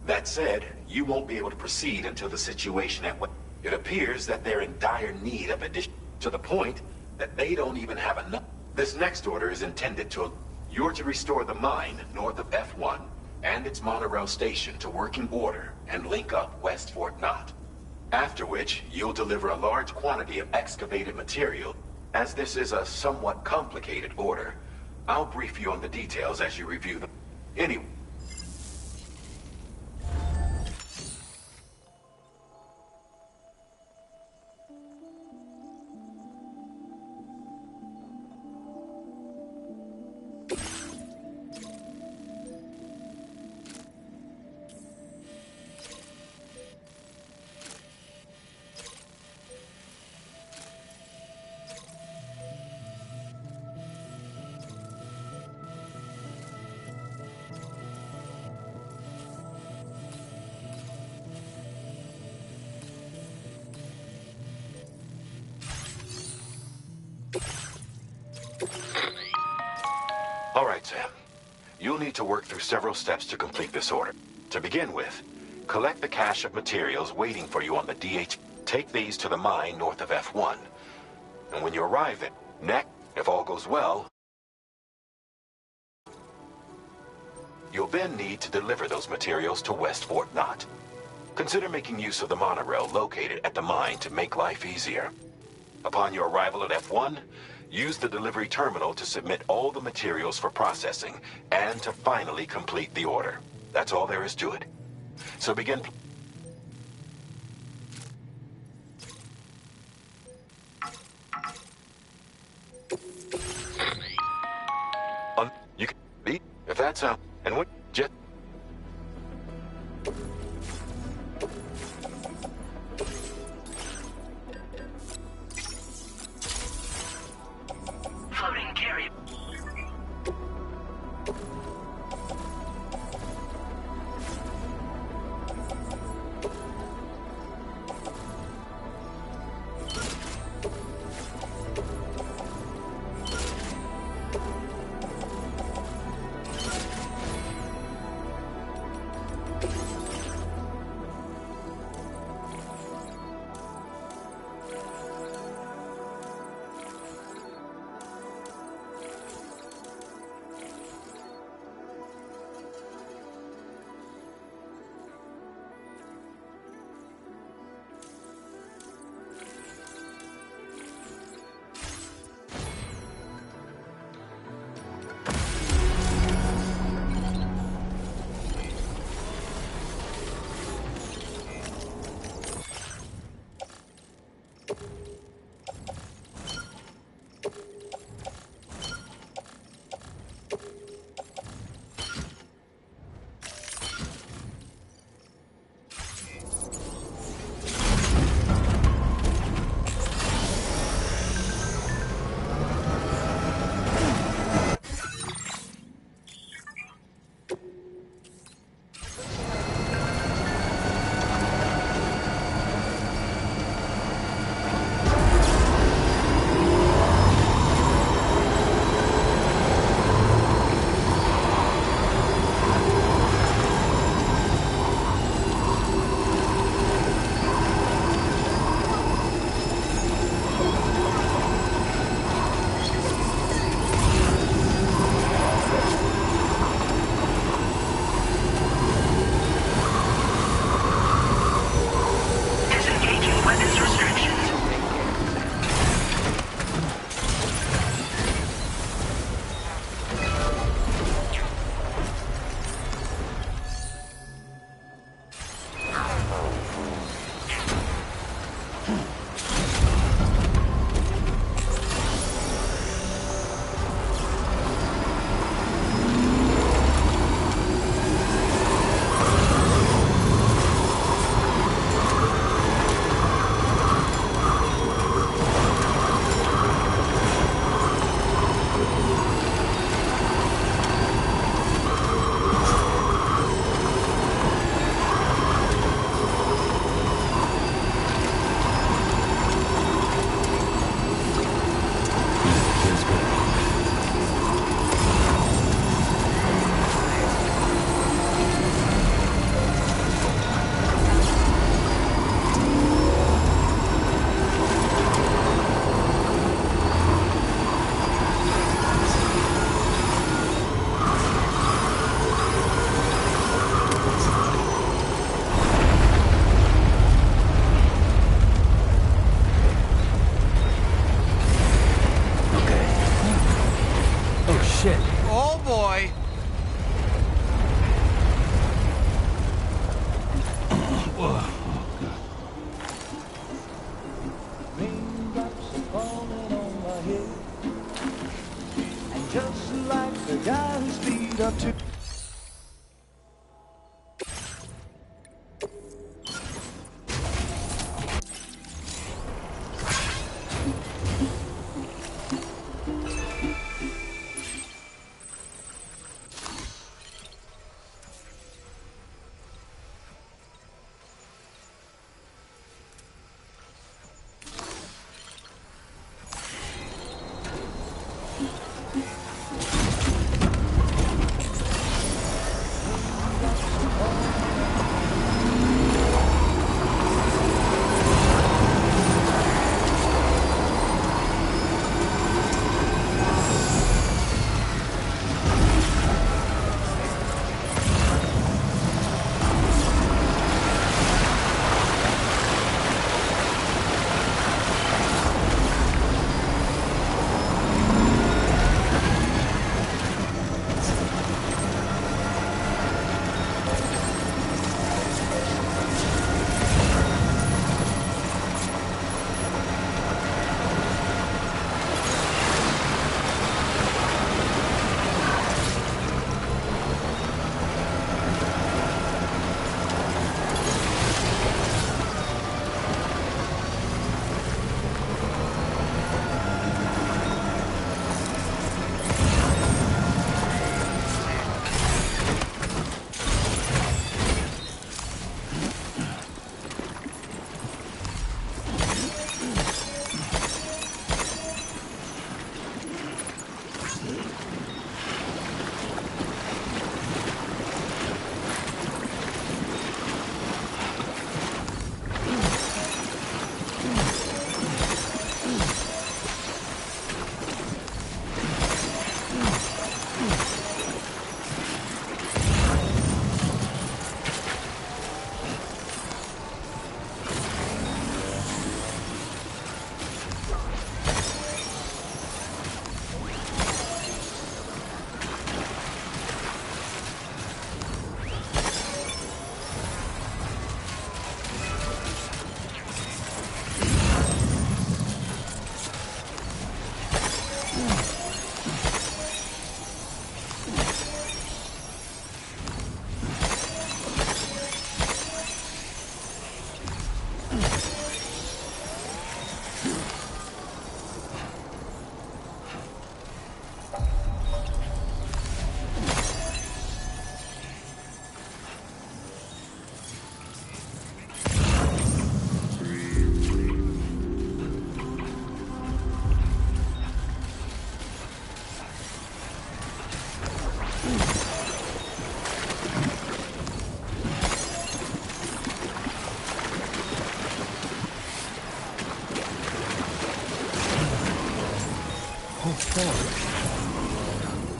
That said, you won't be able to proceed until the situation at what... It appears that they're in dire need of addition, to the point that they don't even have enough. This next order is intended to... You're to restore the mine north of F1 and its monorail station to working order and link up West Fort Knott. After which, you'll deliver a large quantity of excavated material. As this is a somewhat complicated order, I'll brief you on the details as you review them. Anyway. All right, Sam. You'll need to work through several steps to complete this order. To begin with, collect the cache of materials waiting for you on the DH. Take these to the mine north of F1. And when you arrive there, if all goes well, you'll then need to deliver those materials to West Fort Knott. Consider making use of the monorail located at the mine to make life easier. Upon your arrival at F1, use the delivery terminal to submit all the materials for processing and to finally complete the order. That's all there is to it. So begin... You can be, if that's how, and what, just... Floating carrier. shit. Oh boy. Raindrops are falling on my head, and just like the guy who's beat up to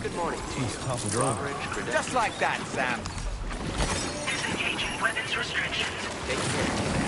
Good morning. Just like that, Sam. Disengaging weapons restrictions. Take care.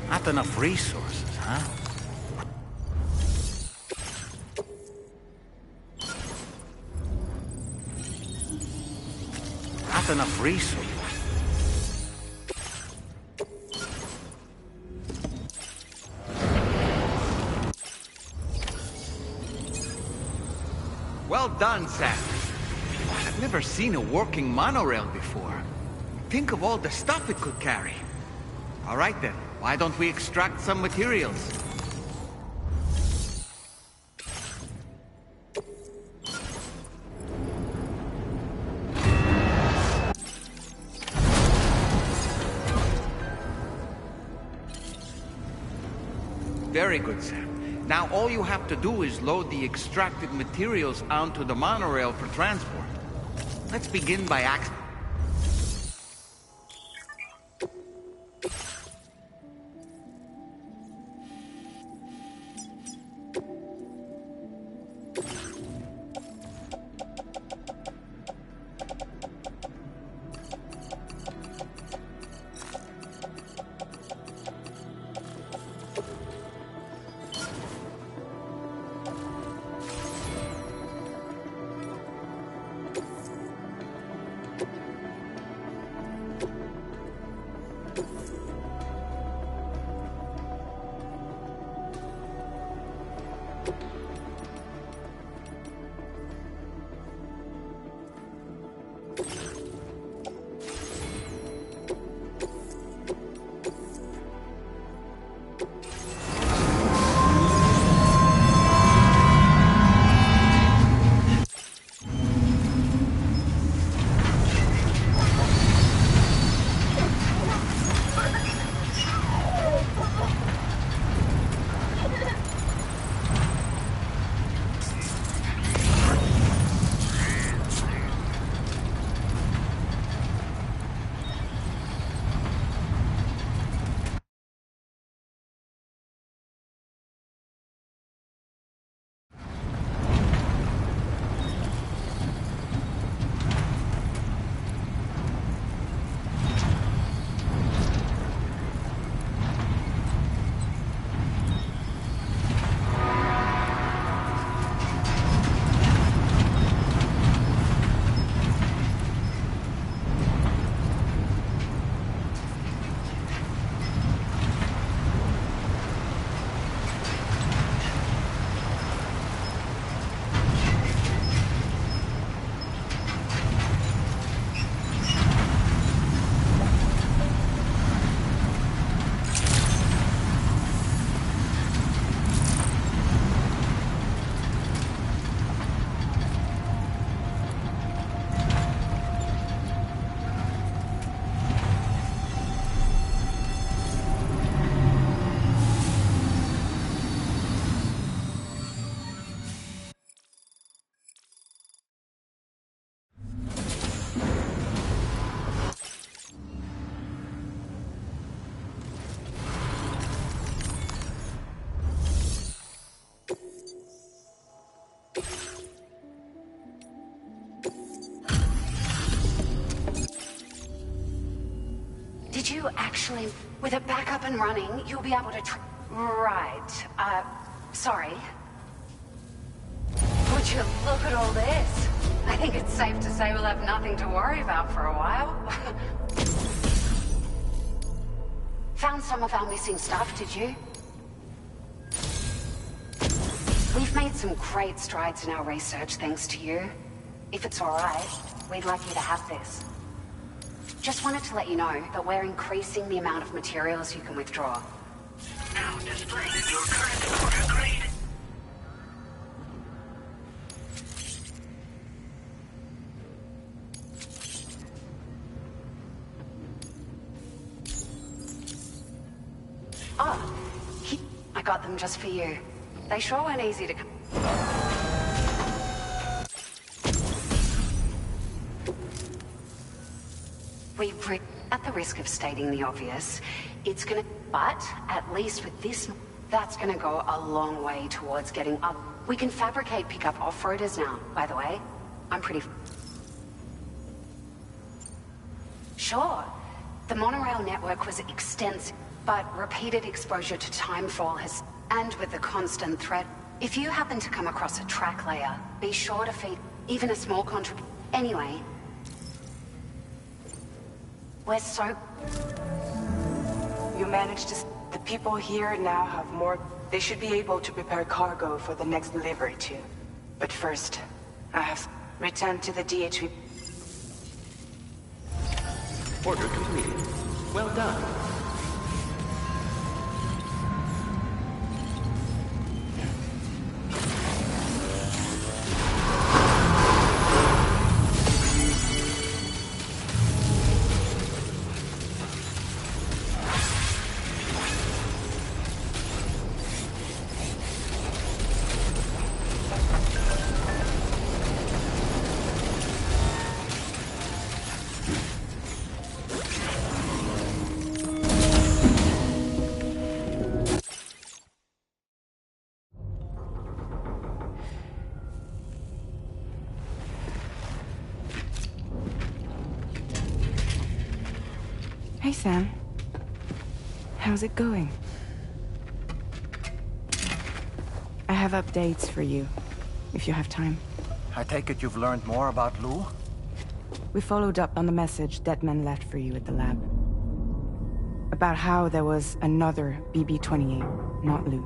Not enough resources, huh? Not enough resources. Well done, Sam. I've never seen a working monorail before. Think of all the stuff it could carry. All right then, why don't we extract some materials? Very good, Sam. Now all you have to do is load the extracted materials onto the monorail for transport. Let's begin by asking. Did you actually... With it back up and running, you'll be able to Right. Sorry. Would you look at all this? I think it's safe to say we'll have nothing to worry about for a while. Found some of our missing stuff, did you? We've made some great strides in our research thanks to you. If it's all right, we'd like you to have this. Just wanted to let you know that we're increasing the amount of materials you can withdraw. Now displaying your current order grade. Oh, I got them just for you. They sure weren't easy to come. At the risk of stating the obvious, it's gonna... But, at least with this, that's gonna go a long way towards getting up. We can fabricate pickup off-roaders now, by the way. I'm pretty... Sure. The monorail network was extensive, but repeated exposure to timefall has... And with the constant threat, if you happen to come across a track layer, be sure to feed even a small contribution. Anyway, we're so... You managed to... The people here now have more... They should be able to prepare cargo for the next delivery too. But first, I have returned to the DHV. Order completed. Well done. Hey, Sam. How's it going? I have updates for you, if you have time. I take it you've learned more about Lou? We followed up on the message Deadman left for you at the lab. About how there was another BB-28, not Lou,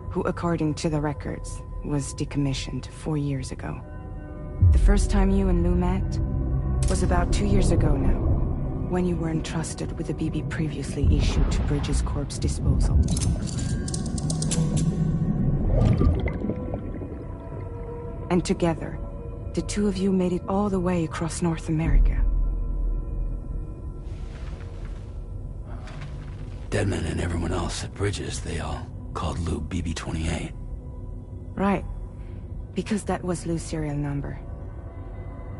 who, according to the records, was decommissioned 4 years ago. The first time you and Lou met was about 2 years ago now, when you were entrusted with the BB previously issued to Bridges Corp's disposal. And together, the two of you made it all the way across North America. Deadman and everyone else at Bridges, they all called Lou BB-28. Right. Because that was Lou's serial number.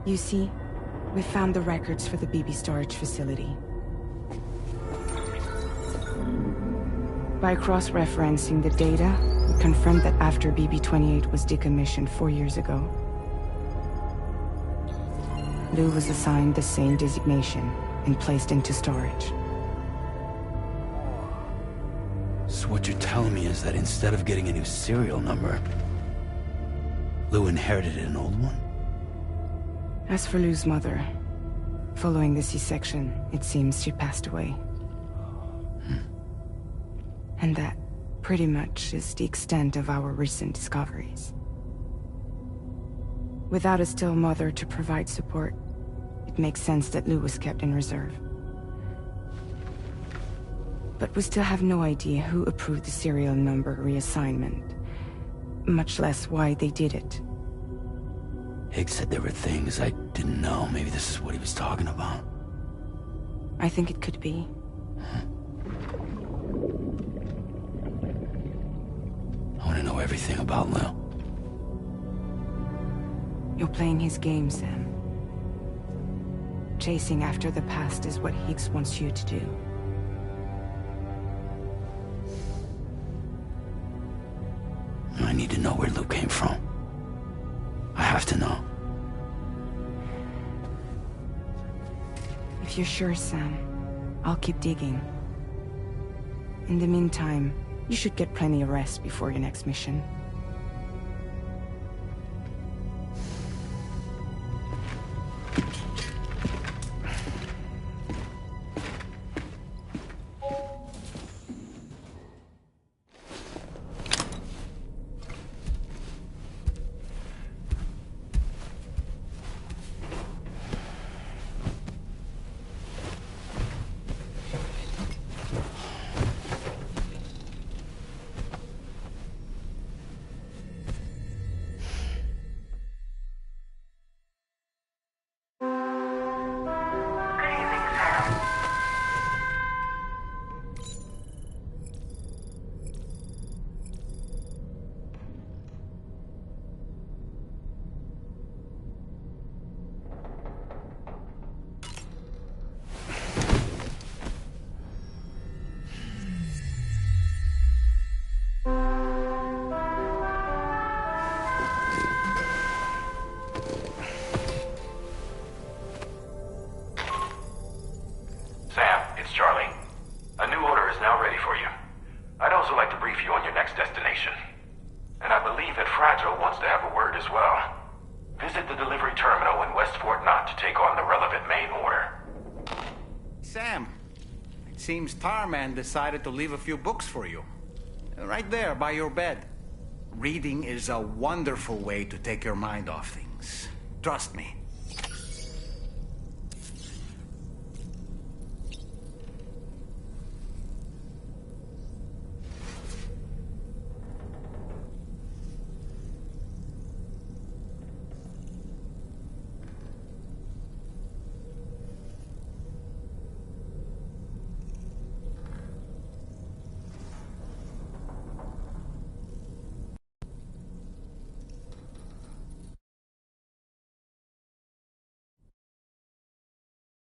You see, we found the records for the BB storage facility. By cross-referencing the data, we confirmed that after BB-28 was decommissioned 4 years ago, Lou was assigned the same designation and placed into storage. So what you're telling me is that instead of getting a new serial number, Lou inherited an old one? As for Lou's mother, following the C-section, it seems she passed away. And that, pretty much, is the extent of our recent discoveries. Without a still mother to provide support, it makes sense that Lou was kept in reserve. But we still have no idea who approved the serial number reassignment, much less why they did it. Higgs said there were things I didn't know. Maybe this is what he was talking about. I think it could be. I want to know everything about Lou. You're playing his game, Sam. Chasing after the past is what Higgs wants you to do. I need to know where Lou came from. I have to know. If you're sure, Sam, I'll keep digging. In the meantime, you should get plenty of rest before your next mission. Sam. It seems Tarman decided to leave a few books for you. Right there, by your bed. Reading is a wonderful way to take your mind off things. Trust me.